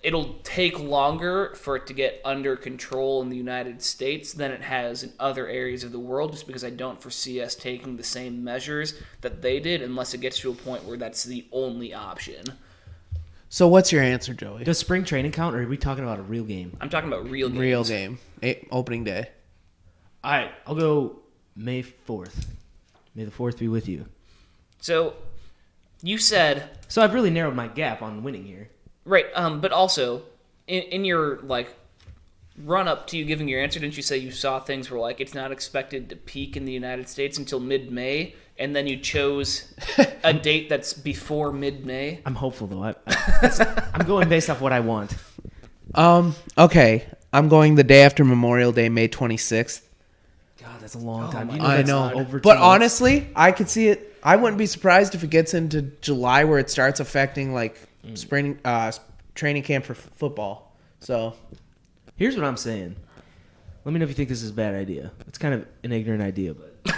it'll take longer for it to get under control in the United States than it has in other areas of the world, just because I don't foresee us taking the same measures that they did unless it gets to a point where that's the only option. So what's your answer, Joey? Does spring training count, or are we talking about a real game? I'm talking about real games. Real game. Opening day. All right, I'll go May 4th. May the 4th be with you. So you said... So I've really narrowed my gap on winning here. Right, but also, in your, like, run-up to you giving your answer, didn't you say you saw things where, like, it's not expected to peak in the United States until mid-May, and then you chose a date that's before mid-May? I'm hopeful, though. I'm going based off what I want. Okay. I'm going the day after Memorial Day, May 26th. God, that's a long time. I that's know. over 2 But months. honestly, I could see it. I wouldn't be surprised if it gets into July where it starts affecting, like, spring training camp for football. So Here's what I'm saying. Let me know if you think this is a bad idea. It's kind of an ignorant idea, but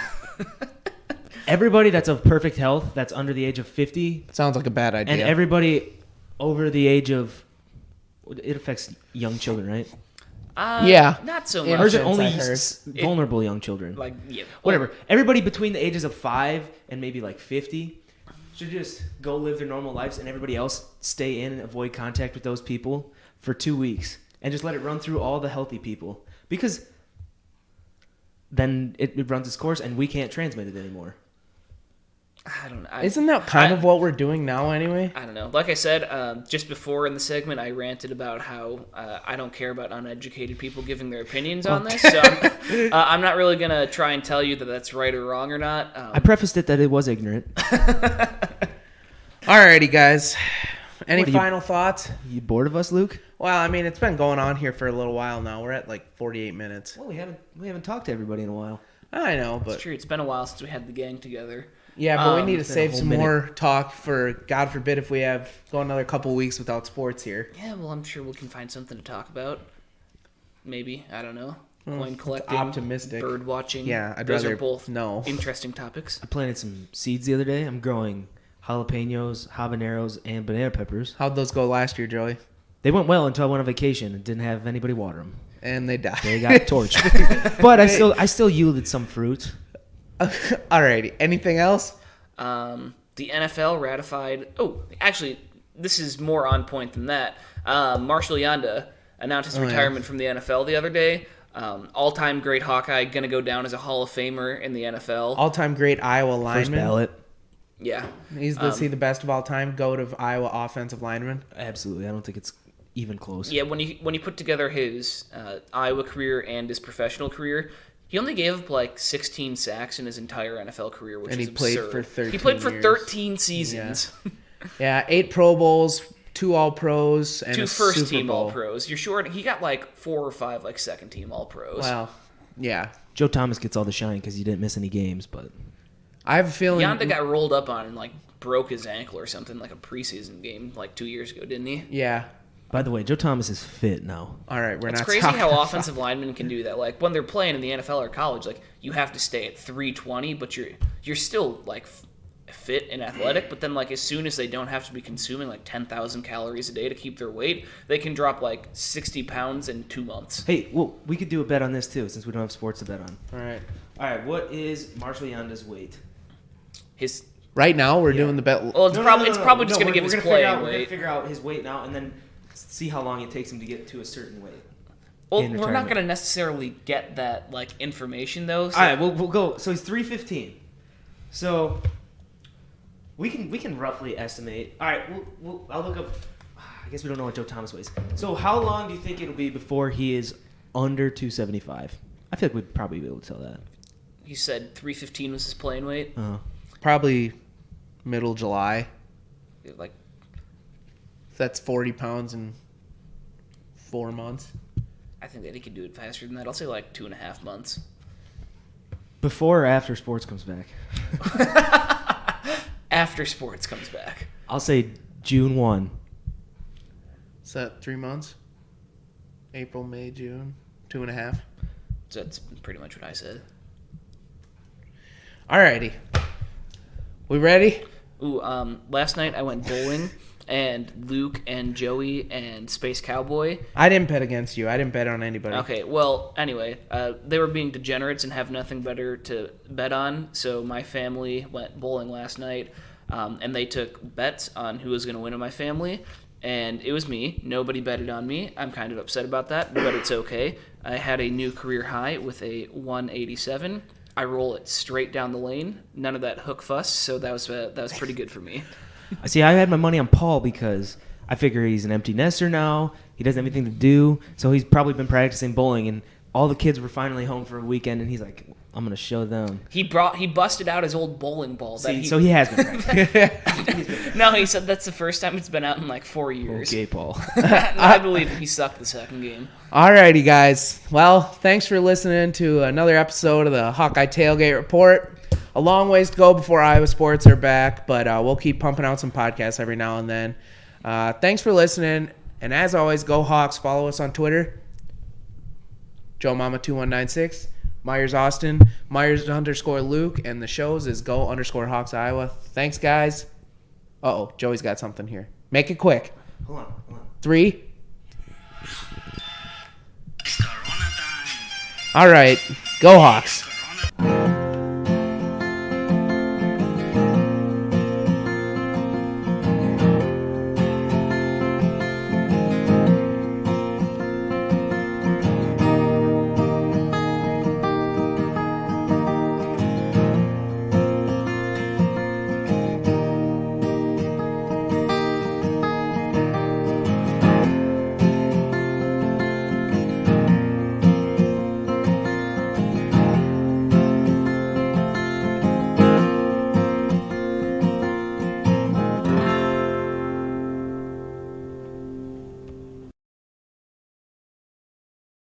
everybody that's of perfect health, that's under the age of 50, it sounds like a bad idea. and everybody over the age of, it affects young children, right? Yeah. Not so Yeah. much. Or is it Since only I heard. vulnerable young children? Like, yeah. Whatever. Everybody between the ages of 5 and maybe like 50 should just go live their normal lives, and everybody else stay in and avoid contact with those people for 2 weeks, and just let it run through all the healthy people, because then it runs its course and we can't transmit it anymore. I don't know. Isn't that kind of what we're doing now anyway? I don't know. Like I said, just before in the segment, I ranted about how I don't care about uneducated people giving their opinions on this. So I'm not really going to try and tell you that that's right or wrong or not. I prefaced it that it was ignorant. Alrighty, guys. Any What, are you- final thoughts? You bored of us, Luke? Well, I mean, it's been going on here for a little while now. We're at like 48 minutes. Well, we haven't talked to everybody in a while. I know, It's but true. It's been a while since we had the gang together. yeah, but we need to it's been a save whole some minute. more talk for, God forbid, if we go another couple weeks without sports here. Yeah, well, I'm sure we can find something to talk about. Maybe. I don't know. Coin collecting. optimistic. Bird watching. Yeah, I'd Those rather are both no. interesting topics. I planted some seeds the other day. I'm growing jalapenos, habaneros, and banana peppers. How'd those go last year, Joey? They went well until I went on vacation and didn't have anybody water them. And they died. They got torched. But I still yielded some fruit. Alrighty. Anything else? The NFL ratified... Oh, actually, this is more on point than that. Marshall Yanda announced his retirement from the NFL the other day. All-time great Hawkeye, going to go down as a Hall of Famer in the NFL. All-time great Iowa First lineman. ballot. Yeah. Is he the best of all time? Goat of Iowa offensive lineman? Absolutely. I don't think it's even close. Yeah, when you put together his Iowa career and his professional career, he only gave up like 16 sacks in his entire NFL career, which And is he played absurd. for 13 He played for years. 13 seasons. Yeah, 8 Pro Bowls, 2 All-Pros, and 2 a first-team Super Bowl. All-Pros. You're short. He got like 4 or 5 like second-team All-Pros. Well, yeah. Joe Thomas gets all the shine because he didn't miss any games, but I have a feeling... Yanda got rolled up on and like broke his ankle or something like a preseason game like 2 years ago, didn't he? Yeah. by the way, Joe Thomas is fit now. All right, we're It's not crazy talking how about- offensive linemen can do that. Like when they're playing in the NFL or college, like you have to stay at 320, but you're still like fit and athletic. But then like as soon as they don't have to be consuming like 10,000 calories a day to keep their weight, they can drop like 60 pounds in 2 months. Hey, well, we could do a bet on this too, since we don't have sports to bet on. All right. All right, what is Marshall Yanda's weight? His Right now, we're doing the bet. well, it's probably just going to give his play We're going to weight. figure out his weight now, and then see how long it takes him to get to a certain weight. Well, in we're not retirement. going to necessarily get that like information though. So All right, we'll go. So he's 315. So we can roughly estimate. All right, I'll look up. I guess we don't know what Joe Thomas weighs. So how long do you think it'll be before he is under 275? I feel like we'd probably be able to tell that. you said 315 was his playing weight. Uh-huh. Probably middle July. Like That's 40 pounds in 4 months. I think that he could do it faster than that. I'll say like 2.5 months. Before or after sports comes back? After sports comes back. I'll say June 1. Is that 3 months? April, May, June, 2.5. So that's pretty much what I said. Alrighty. We ready? Ooh, last night I went bowling, and Luke and Joey and Space Cowboy. I didn't bet against you. I didn't bet on anybody. Okay, well, anyway, they were being degenerates and have nothing better to bet on, so my family went bowling last night, and they took bets on who was going to win in my family, and it was me. Nobody betted on me. I'm kind of upset about that, but it's okay. I had a new career high with a 187. I roll it straight down the lane. None of that hook fuss, so that was pretty good for me. See, I had my money on Paul because I figure he's an empty nester now. He doesn't have anything to do, so he's probably been practicing bowling, and all the kids were finally home for a weekend, and he's like, I'm going to show them. He busted out his old bowling ball. So he has been practicing. No, he said that's the first time it's been out in like 4 years. Okay, Paul. I believe he sucked the second game. Alrighty, guys. Well, thanks for listening to another episode of the Hawkeye Tailgate Report. A long ways to go before Iowa sports are back, but we'll keep pumping out some podcasts every now and then. Thanks for listening, and as always, go Hawks. Follow us on Twitter, JoeMama2196, Myers Austin, Myers_Luke, and the shows is Go_Hawks Iowa. Thanks, guys. Uh-oh, Joey's got something here. Make it quick. Hold on. 3. It's Corona time. All right, go Hawks.